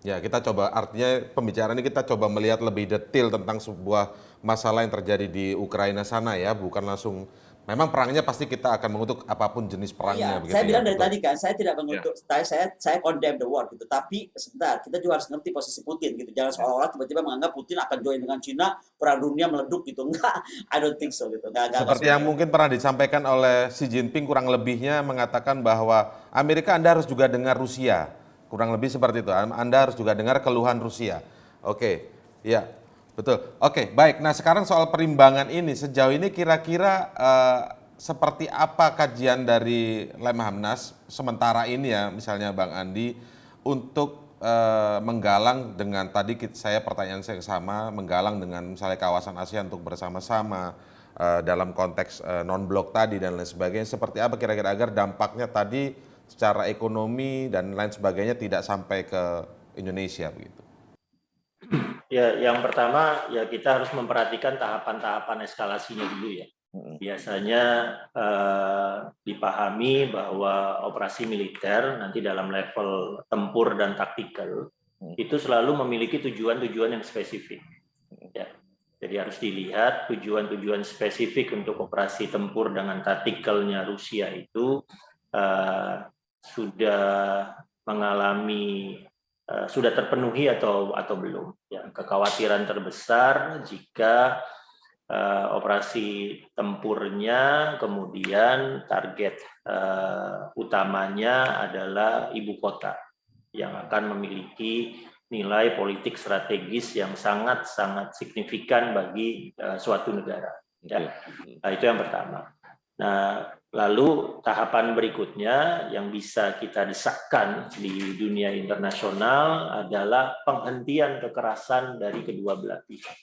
Ya, kita coba, artinya pembicaraan ini kita coba melihat lebih detail tentang sebuah masalah yang terjadi di Ukraina sana ya, bukan langsung. Memang perangnya pasti kita akan mengutuk apapun jenis perangnya. Saya bilang dari tadi kan, saya tidak mengutuk, saya condemn the war gitu. Tapi sebentar, kita juga harus ngerti posisi Putin gitu. Jangan seolah-olah tiba-tiba menganggap Putin akan join dengan Cina, perang dunia meleduk gitu. Enggak, I don't think so gitu. Seperti yang mungkin pernah disampaikan oleh Xi Jinping, kurang lebihnya mengatakan bahwa Amerika Anda harus juga dengar Rusia. Kurang lebih seperti itu. Anda harus juga dengar keluhan Rusia. Oke, ya. Betul. Oke, baik. Nah, sekarang soal perimbangan ini, sejauh ini kira-kira seperti apa kajian dari Lemhanas sementara ini ya, misalnya Bang Andi, untuk menggalang dengan tadi saya pertanyaan saya sama, menggalang dengan misalnya kawasan Asia untuk bersama-sama dalam konteks non-blok tadi dan lain sebagainya, seperti apa kira-kira agar dampaknya tadi secara ekonomi dan lain sebagainya tidak sampai ke Indonesia begitu. Ya, yang pertama ya kita harus memperhatikan tahapan-tahapan eskalasinya dulu ya. Biasanya dipahami bahwa operasi militer nanti dalam level tempur dan taktikal itu selalu memiliki tujuan-tujuan yang spesifik. Ya. Jadi harus dilihat tujuan-tujuan spesifik untuk operasi tempur dengan taktikalnya Rusia itu sudah mengalami sudah terpenuhi atau belum. Ya, kekhawatiran terbesar jika operasi tempurnya kemudian target utamanya adalah ibu kota yang akan memiliki nilai politik strategis yang sangat-sangat signifikan bagi suatu negara. Ya. Nah, itu yang pertama. Nah, lalu tahapan berikutnya yang bisa kita desakkan di dunia internasional adalah penghentian kekerasan dari kedua belah pihak.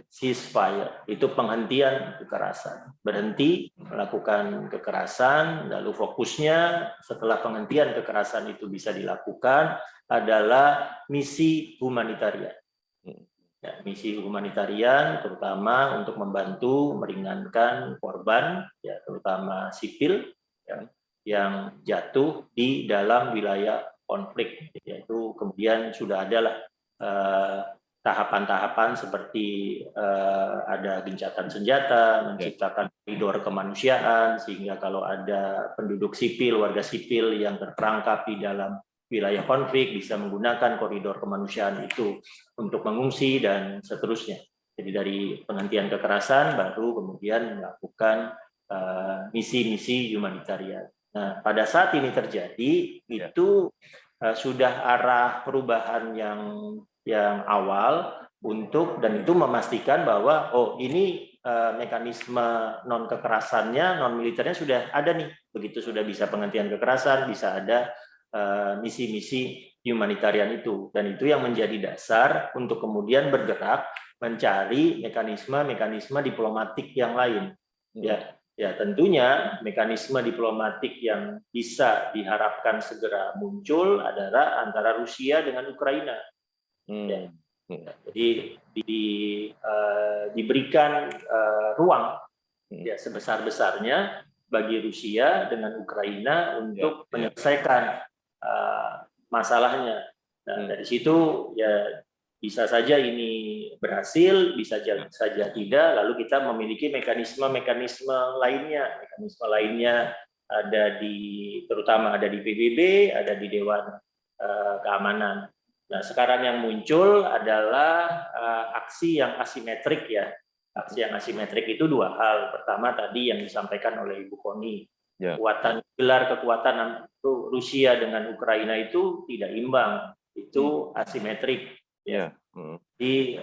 Ceasefire, itu penghentian kekerasan. Berhenti melakukan kekerasan, lalu fokusnya setelah penghentian kekerasan itu bisa dilakukan adalah misi humanitarian. Ya, misi humanitarian terutama untuk membantu meringankan korban, ya, terutama sipil ya, yang jatuh di dalam wilayah konflik. Yaitu kemudian sudah adalah tahapan-tahapan seperti ada gencatan senjata, menciptakan koridor kemanusiaan, sehingga kalau ada penduduk sipil, warga sipil yang terperangkap di dalam wilayah konflik, bisa menggunakan koridor kemanusiaan itu untuk mengungsi dan seterusnya. Jadi dari penghentian kekerasan baru kemudian melakukan misi-misi humanitarian. Nah, pada saat ini terjadi itu sudah arah perubahan yang awal untuk, dan itu memastikan bahwa ini mekanisme non kekerasannya, non militernya sudah ada nih. Begitu sudah bisa penghentian kekerasan, bisa ada misi-misi humanitarian itu, dan itu yang menjadi dasar untuk kemudian bergerak mencari mekanisme diplomatik yang lain. Ya tentunya mekanisme diplomatik yang bisa diharapkan segera muncul adalah antara Rusia dengan Ukraina. Ya. Jadi diberikan ruang sebesar-besarnya bagi Rusia dengan Ukraina untuk menyelesaikan masalahnya. Nah, dari situ ya bisa saja ini berhasil, bisa saja tidak. Lalu kita memiliki mekanisme lainnya. Mekanisme lainnya terutama ada di PBB, ada di Dewan Keamanan. Nah, sekarang yang muncul adalah aksi yang asimetrik ya. Aksi yang asimetrik itu dua hal. Pertama tadi yang disampaikan oleh Ibu Koni, gelar kekuatan Rusia dengan Ukraina itu tidak imbang, itu asimetrik. Jadi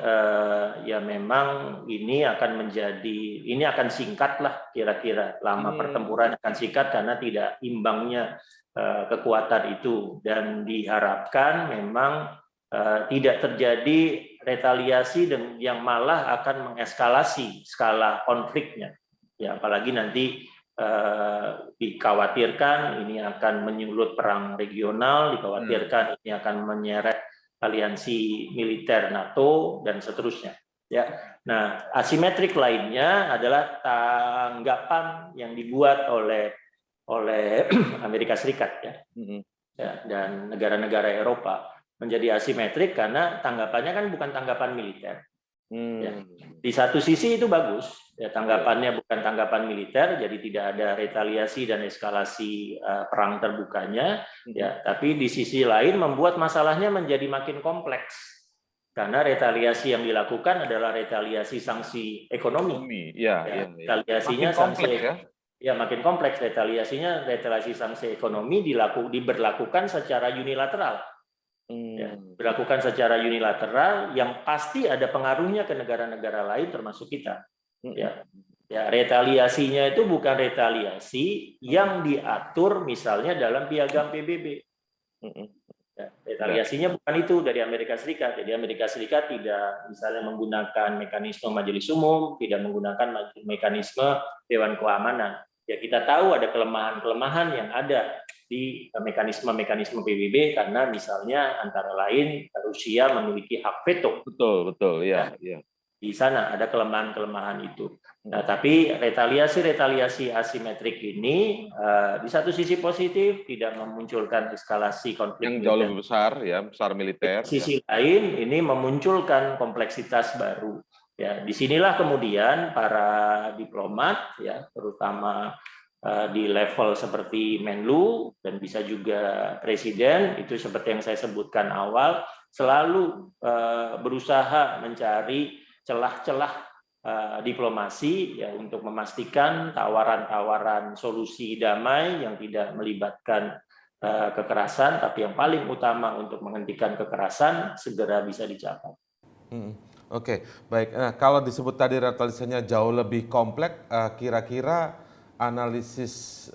ya memang ini akan singkat lah kira-kira, lama pertempuran akan singkat karena tidak imbangnya kekuatan itu, dan diharapkan memang tidak terjadi retaliasi yang malah akan mengeskalasi skala konfliknya. Ya, apalagi nanti dikhawatirkan ini akan menyulut perang regional, dikhawatirkan ini akan menyeret aliansi militer NATO dan seterusnya. Ya, nah asimetrik lainnya adalah tanggapan yang dibuat oleh Amerika Serikat dan negara-negara Eropa menjadi asimetrik karena tanggapannya kan bukan tanggapan militer. Ya. Di satu sisi itu bagus, ya, tanggapannya bukan tanggapan militer, jadi tidak ada retaliasi dan eskalasi perang terbukanya, ya. Tapi di sisi lain membuat masalahnya menjadi makin kompleks karena retaliasi yang dilakukan adalah retaliasi sanksi ekonomi. Retaliasinya sanksi, makin kompleks retaliasinya, retaliasi sanksi ekonomi diberlakukan secara unilateral. Ya, dilakukan secara unilateral yang pasti ada pengaruhnya ke negara-negara lain termasuk kita. Ya, retaliasinya itu bukan retaliasi yang diatur misalnya dalam piagam PBB. Ya, retaliasinya bukan itu dari Amerika Serikat. Jadi Amerika Serikat tidak misalnya menggunakan mekanisme Majelis Umum, tidak menggunakan mekanisme Dewan Keamanan. Ya, kita tahu ada kelemahan-kelemahan yang ada di mekanisme PBB karena misalnya antara lain Rusia memiliki hak veto. Betul, ya. Di sana ada kelemahan-kelemahan itu. Nah, tapi retaliasi asimetrik ini di satu sisi positif, tidak memunculkan eskalasi konflik yang jauh lebih besar, ya, besar militer. Di sisi lain, ini memunculkan kompleksitas baru. Ya, disinilah kemudian para diplomat, ya, terutama di level seperti Menlu dan bisa juga Presiden, itu seperti yang saya sebutkan awal, selalu berusaha mencari celah-celah diplomasi ya untuk memastikan tawaran-tawaran solusi damai yang tidak melibatkan kekerasan, tapi yang paling utama untuk menghentikan kekerasan segera bisa dicapai. Oke, baik. Nah, kalau disebut tadi retaliasinya jauh lebih kompleks, kira-kira analisis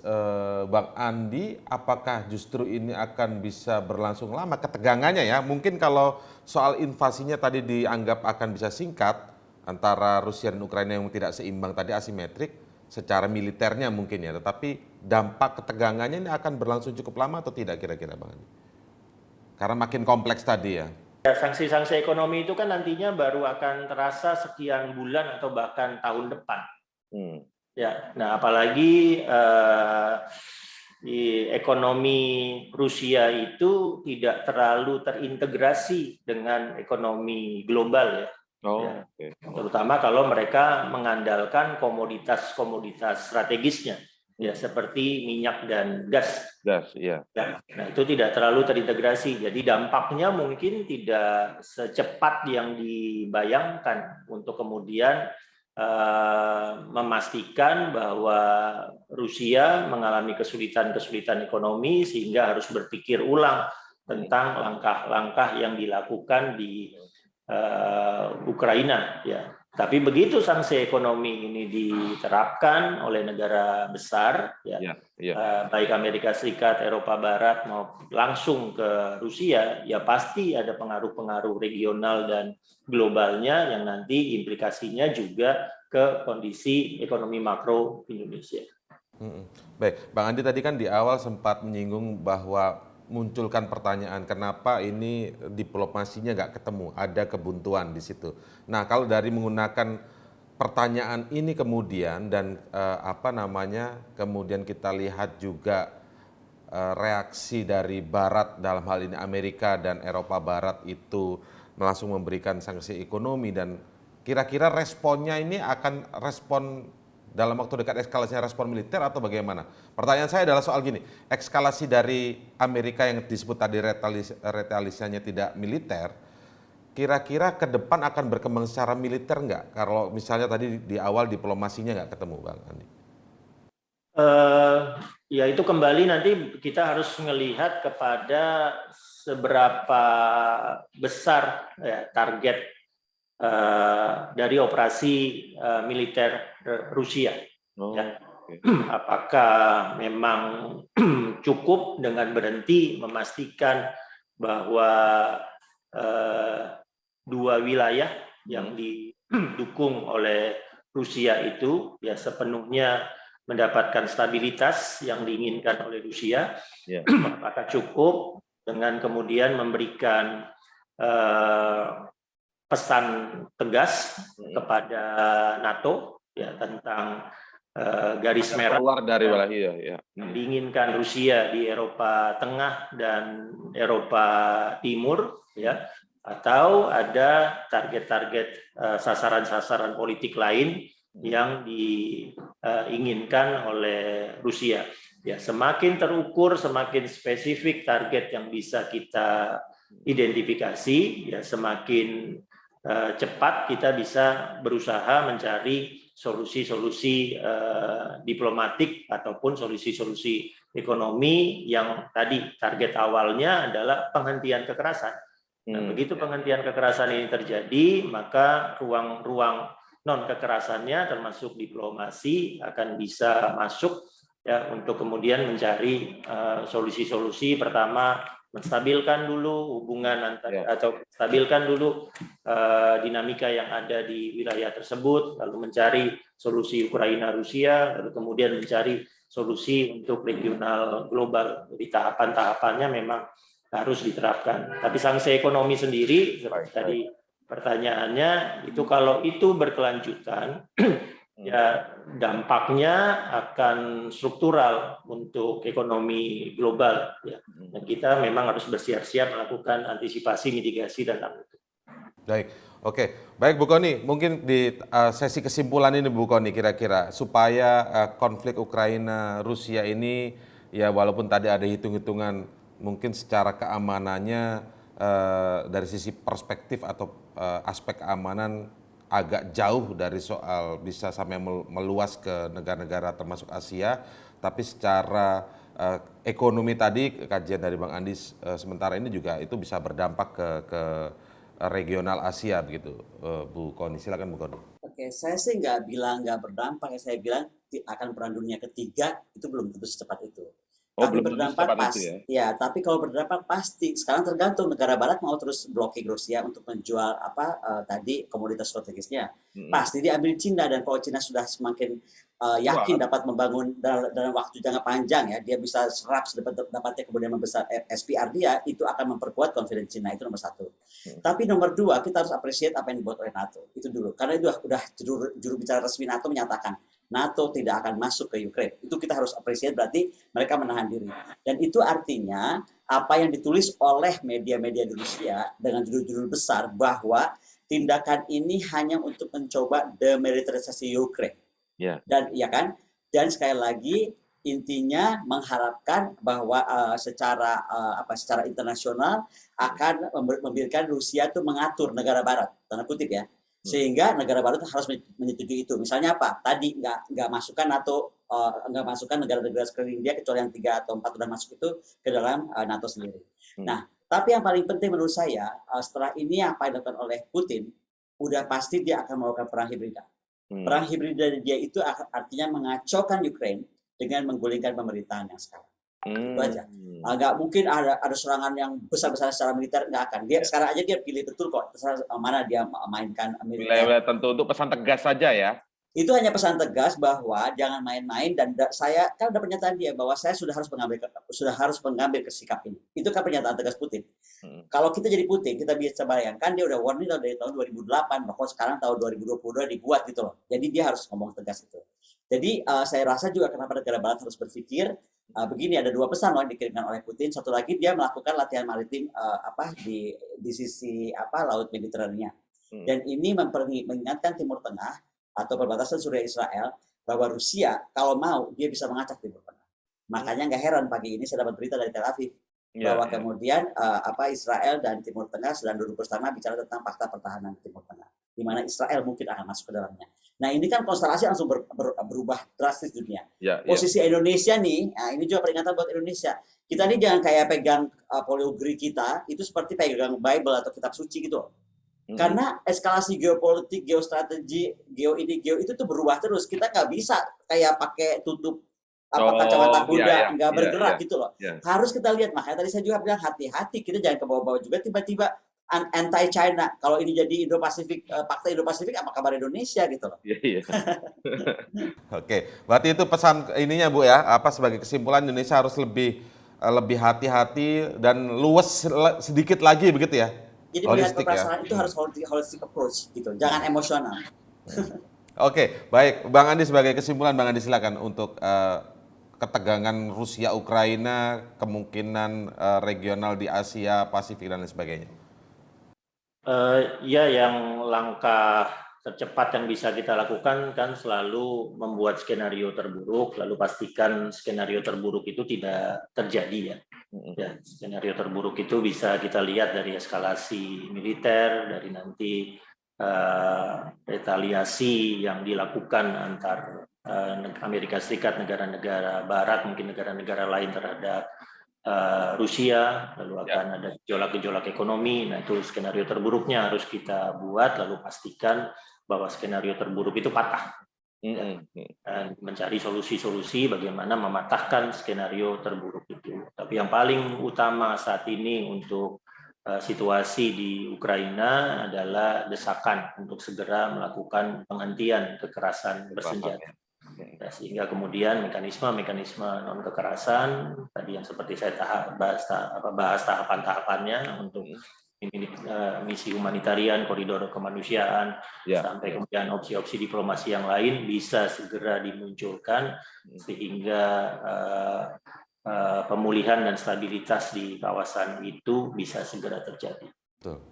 Bang Andi, apakah justru ini akan bisa berlangsung lama ketegangannya ya? Mungkin kalau soal invasinya tadi dianggap akan bisa singkat antara Rusia dan Ukraina yang tidak seimbang tadi asimetrik secara militernya mungkin ya, tetapi dampak ketegangannya ini akan berlangsung cukup lama atau tidak kira-kira Bang Andi? Karena makin kompleks tadi ya. Sanksi-sanksi ekonomi itu kan nantinya baru akan terasa sekian bulan atau bahkan tahun depan. Ya, nah apalagi di ekonomi Rusia itu tidak terlalu terintegrasi dengan ekonomi global ya. Terutama kalau mereka mengandalkan komoditas-komoditas strategisnya. ya seperti minyak dan gas. Gas, iya. Nah, itu tidak terlalu terintegrasi. Jadi dampaknya mungkin tidak secepat yang dibayangkan untuk kemudian memastikan bahwa Rusia mengalami kesulitan-kesulitan ekonomi sehingga harus berpikir ulang tentang langkah-langkah yang dilakukan di Ukraina, ya. Tapi begitu sanksi ekonomi ini diterapkan oleh negara besar, ya, baik Amerika Serikat, Eropa Barat maupun langsung ke Rusia, ya pasti ada pengaruh-pengaruh regional dan globalnya yang nanti implikasinya juga ke kondisi ekonomi makro Indonesia. Baik, Bang Andi tadi kan di awal sempat menyinggung bahwa munculkan pertanyaan kenapa ini diplomasinya nggak ketemu, ada kebuntuan di situ. Nah, kalau dari menggunakan pertanyaan ini kemudian dan kemudian kita lihat juga reaksi dari Barat dalam hal ini Amerika dan Eropa Barat itu langsung memberikan sanksi ekonomi dan kira-kira responnya ini akan respon dalam waktu dekat eskalasinya respon militer atau bagaimana? Pertanyaan saya adalah soal gini, eskalasi dari Amerika yang disebut tadi retaliasinya tidak militer, kira-kira ke depan akan berkembang secara militer nggak? Kalau misalnya tadi di awal diplomasinya nggak ketemu, Bang Andi? Ya itu kembali nanti kita harus melihat kepada seberapa besar ya, target dari operasi militer Rusia. Ya. Apakah memang cukup dengan berhenti memastikan bahwa dua wilayah yang didukung oleh Rusia itu ya sepenuhnya mendapatkan stabilitas yang diinginkan oleh Rusia? Apakah cukup dengan kemudian memberikan pesan tegas kepada NATO ya tentang garis merah keluar dari wilayah yang diinginkan Rusia di Eropa Tengah dan Eropa Timur ya, atau ada target-target sasaran-sasaran politik lain yang diinginkan oleh Rusia. Ya, semakin terukur, semakin spesifik target yang bisa kita identifikasi, ya semakin cepat kita bisa berusaha mencari solusi-solusi diplomatik ataupun solusi-solusi ekonomi yang tadi target awalnya adalah penghentian kekerasan. Nah, begitu penghentian kekerasan ini terjadi, maka ruang-ruang non kekerasannya termasuk diplomasi akan bisa masuk ya untuk kemudian mencari solusi-solusi. Pertama, menstabilkan dulu hubungan atau stabilkan dulu dinamika yang ada di wilayah tersebut, lalu mencari solusi Ukraina Rusia, lalu kemudian mencari solusi untuk regional global. Jadi tahapan-tahapannya memang harus diterapkan. Tapi sanksi ekonomi sendiri seperti tadi pertanyaannya itu kalau itu berkelanjutan ya dampaknya akan struktural untuk ekonomi global ya. Dan kita memang harus bersiap-siap melakukan antisipasi, mitigasi dan itu. Baik, oke. Baik Bu Kony, mungkin di sesi kesimpulan ini Bu Kony kira-kira supaya konflik Ukraina Rusia ini ya walaupun tadi ada hitung-hitungan mungkin secara keamanannya dari sisi perspektif atau aspek keamanan agak jauh dari soal bisa sampai meluas ke negara-negara termasuk Asia, tapi secara ekonomi tadi kajian dari Bang Andi sementara ini juga itu bisa berdampak ke regional Asia begitu, Bu Kony. Silakan Bu Kony. Oke, saya sih nggak bilang nggak berdampak, saya bilang akan perang dunia ketiga itu belum tentu secepat itu. Tapi berdampak pasti, ya. Tapi kalau berdampak pasti. Sekarang tergantung negara Barat mau terus blocking Rusia untuk menjual tadi komoditas strategisnya. Pasti diambil Cina, dan kalau Cina sudah semakin yakin dapat membangun dalam waktu jangka panjang ya, dia bisa serap dapatnya kemudian membesar SPR dia, itu akan memperkuat confidence Cina, itu nomor satu. Tapi nomor dua, kita harus appreciate apa yang dibuat oleh NATO itu dulu, karena itu udah juru bicara resmi NATO menyatakan NATO tidak akan masuk ke Ukraine. Itu kita harus appreciate, berarti mereka menahan diri. Dan itu artinya apa yang ditulis oleh media-media di Rusia dengan judul-judul besar bahwa tindakan ini hanya untuk mencoba demilitarisasi Ukraine. Dan ya kan? Dan sekali lagi intinya mengharapkan bahwa secara internasional akan memberikan Rusia itu mengatur negara Barat, tanda kutip ya, sehingga negara Barat harus menyetujui itu. Misalnya apa? Tadi nggak masukkan NATO, nggak masukkan negara-negara sekeliling dia kecuali yang 3 atau 4 sudah masuk itu ke dalam NATO sendiri. Nah, tapi yang paling penting menurut saya setelah ini apa yang dilakukan oleh Putin, udah pasti dia akan melakukan perang hibrida. Perang hibrida dia itu artinya mengacaukan Ukraine dengan menggulingkan pemerintahan yang sekarang. Itu aja. Nggak mungkin ada serangan yang besar-besaran secara militer, nggak akan. Dia sekarang aja dia pilih betul kok mana dia mainkan militer. Wilayah tentu untuk pesan tegas saja ya. Itu hanya pesan tegas bahwa jangan main-main, dan saya kan ada pernyataan dia bahwa saya sudah harus mengambil sikap ini. Itu kan pernyataan tegas Putin. Kalau kita jadi Putin, kita bisa bayangkan dia udah warning dari tahun 2008 bahwa sekarang tahun 2022 dibuat gitu loh. Jadi dia harus ngomong tegas itu. Jadi saya rasa juga kenapa negara Barat harus berpikir begini, ada 2 pesan loh yang dikirimkan oleh Putin. Satu lagi dia melakukan latihan maritim di sisi laut Mediterania. Dan ini mengingatkan Timur Tengah atau perbatasan Suriah Israel bahwa Rusia kalau mau dia bisa mengacak Timur Tengah. Makanya nggak heran pagi ini saya dapat berita dari Tel Aviv bahwa kemudian Israel dan Timur Tengah sedang duduk bersama bicara tentang fakta pertahanan Timur Tengah, di mana Israel mungkin akan masuk ke dalamnya. Nah ini kan konstelasi langsung berubah drastis dunia. Posisi Indonesia nih, ini juga peringatan buat Indonesia. Kita nih jangan kayak pegang poliogri kita itu seperti pegang Bible atau kitab suci gitu. Karena eskalasi geopolitik, geostrategi, geo itu tuh berubah terus. Kita nggak bisa kayak pakai tutup kacamata kuda, nggak bergerak gitu loh. Harus kita lihat. Makanya tadi saya juga bilang hati-hati, kita jangan ke bawah-bawah juga tiba-tiba anti-China. Kalau ini jadi Indo-Pasifik, fakta Indo-Pasifik, apa kabar Indonesia gitu loh. Oke, berarti itu pesan ininya Bu ya, sebagai kesimpulan Indonesia harus lebih hati-hati dan luwes sedikit lagi begitu ya. Jadi melihat perasaan itu harus holistic approach gitu, jangan emosional. Oke, baik. Bang Andi sebagai kesimpulan, Bang Andi silakan untuk ketegangan Rusia Ukraina, kemungkinan regional di Asia Pasifik dan lain sebagainya. Ya, yang langkah tercepat yang bisa kita lakukan kan selalu membuat skenario terburuk, lalu pastikan skenario terburuk itu tidak terjadi ya. Ya, skenario terburuk itu bisa kita lihat dari eskalasi militer, dari nanti retaliasi yang dilakukan antar Amerika Serikat, negara-negara Barat, mungkin negara-negara lain terhadap Rusia, lalu akan ada gejolak-gejolak ekonomi. Nah itu skenario terburuknya harus kita buat, lalu pastikan bahwa skenario terburuk itu patah. Dan mencari solusi-solusi bagaimana mematahkan skenario terburuk itu. Tapi yang paling utama saat ini untuk situasi di Ukraina adalah desakan untuk segera melakukan penghentian kekerasan bersenjata. Ya, sehingga kemudian mekanisme non kekerasan tadi yang seperti saya bahas tahapan-tahapannya untuk misi humanitarian, koridor kemanusiaan, sampai kemudian opsi-opsi diplomasi yang lain bisa segera dimunculkan sehingga pemulihan dan stabilitas di kawasan itu bisa segera terjadi. Betul.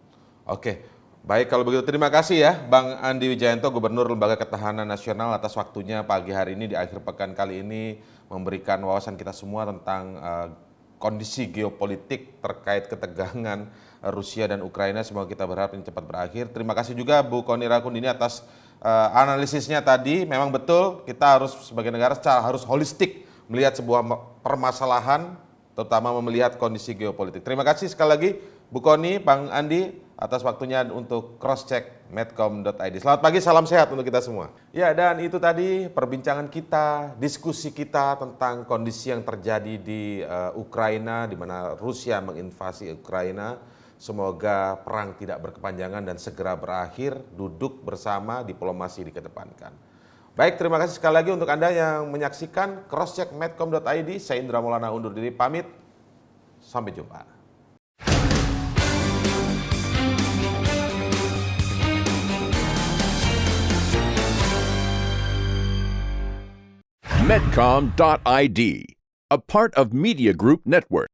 Oke. Baik, kalau begitu terima kasih ya Bang Andi Wijayanto, Gubernur Lembaga Ketahanan Nasional atas waktunya pagi hari ini di akhir pekan kali ini memberikan wawasan kita semua tentang kondisi geopolitik terkait ketegangan Rusia dan Ukraina. Semoga kita berharap ini cepat berakhir. Terima kasih juga Bu Kony Rakundini atas analisisnya tadi. Memang betul kita harus sebagai negara harus holistik melihat sebuah permasalahan, terutama melihat kondisi geopolitik. Terima kasih sekali lagi Bu Kony, Bang Andi atas waktunya untuk crosscheck medcom.id. Selamat pagi, salam sehat untuk kita semua. Ya, dan itu tadi perbincangan kita, diskusi kita tentang kondisi yang terjadi di Ukraina, di mana Rusia menginvasi Ukraina. Semoga perang tidak berkepanjangan dan segera berakhir, duduk bersama, diplomasi dikedepankan. Baik, terima kasih sekali lagi untuk Anda yang menyaksikan crosscheck medcom.id. Saya Indra Maulana undur diri pamit. Sampai jumpa. Medcom.id, a part of Media Group Network.